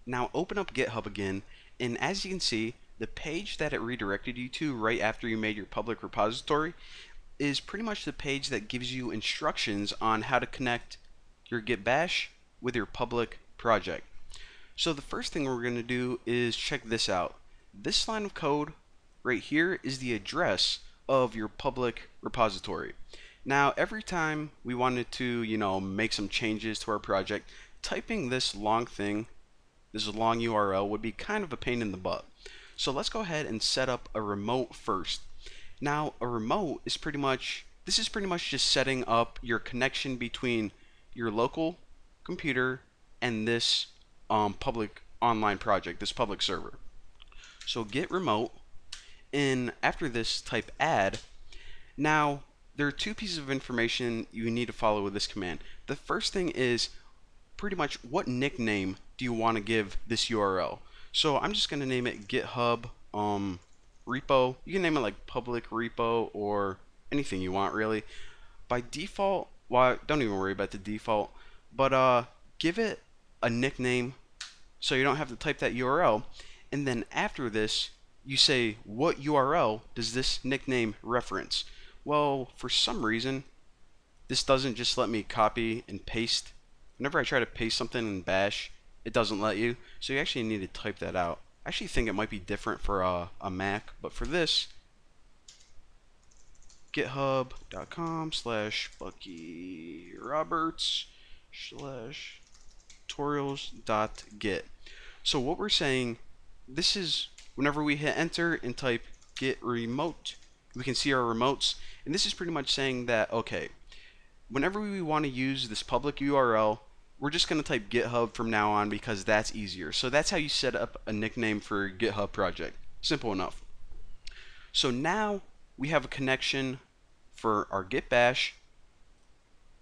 Now open up GitHub again, and as you can see, the page that it redirected you to right after you made your public repository is pretty much the page that gives you instructions on how to connect your Git Bash with your public project. So the first thing we're going to do is check this out. This line of code right here is the address of your public repository. Now every time we wanted to, make some changes to our project, typing this long thing, this long URL, would be kind of a pain in the butt. So let's go ahead and set up a remote first. Now a remote is pretty much just setting up your connection between your local computer and this public online project, this public server. So git remote, and after this type add. Now there are two pieces of information you need to follow with this command. The first thing is pretty much what nickname do you want to give this URL. So I'm just going to name it GitHub repo. You can name it like public repo or anything you want really. By default, well, don't even worry about the default, but give it a nickname so you don't have to type that URL. And then after this, you say what URL does this nickname reference. Well, for some reason, this doesn't just let me copy and paste. Whenever I try to paste something in Bash, it doesn't let you. So you actually need to type that out. I actually think it might be different for a Mac, but for this, github.com/BuckyRoberts/tutorials.git. So what we're saying, this is whenever we hit enter and type git remote, we can see our remotes, and this is pretty much saying that, okay, whenever we want to use this public URL, we're just going to type GitHub from now on because that's easier. So that's how you set up a nickname for your GitHub project. Simple enough. So now we have a connection for our Git Bash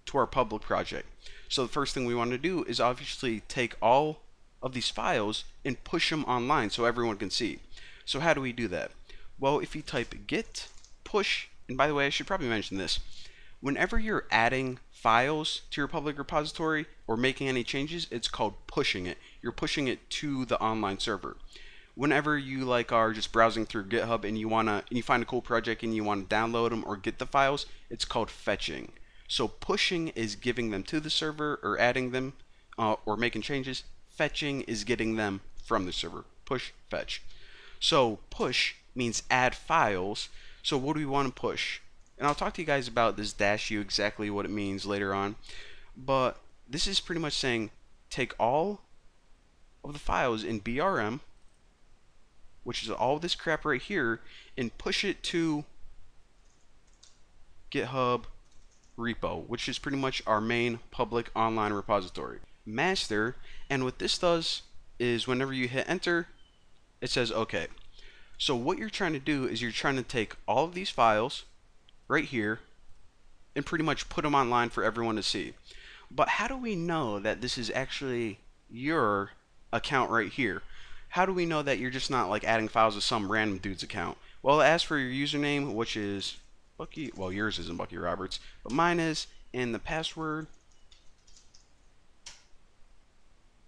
to our public project. So the first thing we want to do is obviously take all of these files and push them online so everyone can see. So how do we do that? Well, if you type git push, and by the way, I should probably mention this, whenever you're adding files to your public repository or making any changes, it's called pushing it. You're pushing it to the online server. Whenever you are just browsing through GitHub and you find a cool project and you want to download them or get the files, it's called fetching. So pushing is giving them to the server or adding them or making changes. Fetching is getting them from the server. Push, fetch. So push means add files. So what do we want to push? And I'll talk to you guys about this -u, exactly what it means later on. But this is pretty much saying take all of the files in BRM, which is all this crap right here, and push it to GitHub repo, which is pretty much our main public online repository. Master, and what this does is whenever you hit enter, it says okay. So what you're trying to do is you're trying to take all of these files right here and pretty much put them online for everyone to see. But how do we know that this is actually your account right here? How do we know that you're just not like adding files to some random dude's account? Well, it asks for your username, which is Bucky. Well, yours isn't Bucky Roberts, but mine is, and the password.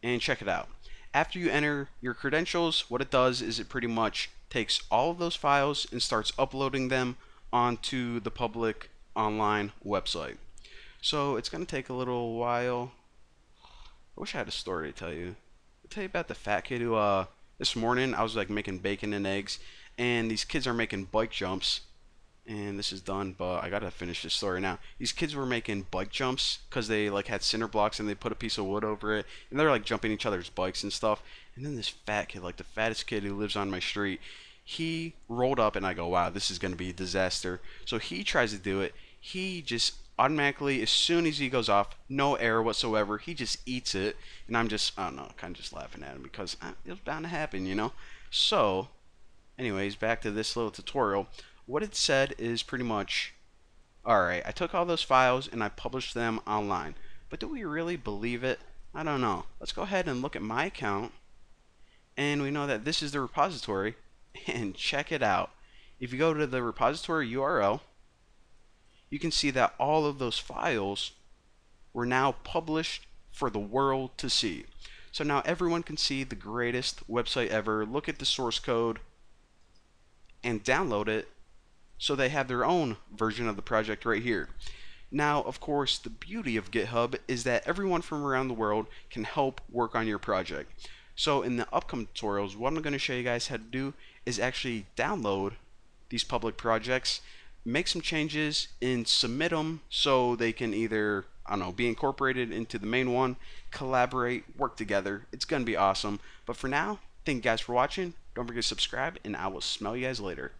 And check it out. After you enter your credentials, what it does is it pretty much takes all of those files and starts uploading them onto the public online website. So it's going to take a little while. I wish I had a story to tell you. I'll tell you about the fat kid who, this morning I was like making bacon and eggs, and these kids are making bike jumps. And this is done, but I gotta finish this story now. These kids were making bike jumps because they like had cinder blocks and they put a piece of wood over it, and they're like jumping each other's bikes and stuff. And then this fat kid, like the fattest kid who lives on my street, he rolled up, and I go, wow, this is gonna be a disaster. So he tries to do it. He just automatically, as soon as he goes off, no error whatsoever, he just eats it. And I'm just, I don't know, kind of just laughing at him because it was bound to happen. So, anyways, back to this little tutorial. What it said is pretty much, alright, I took all those files and I published them online. But do we really believe it? I don't know. Let's go ahead and look at my account. And we know that this is the repository. And check it out. If you go to the repository URL, you can see that all of those files were now published for the world to see. So now everyone can see the greatest website ever, look at the source code, and download it so they have their own version of the project right here. Now, of course, the beauty of GitHub is that everyone from around the world can help work on your project. So in the upcoming tutorials, what I'm going to show you guys how to do is actually download these public projects, make some changes, and submit them so they can either, I don't know, be incorporated into the main one, collaborate, work together. It's going to be awesome. But for now, thank you guys for watching. Don't forget to subscribe, and I will smell you guys later.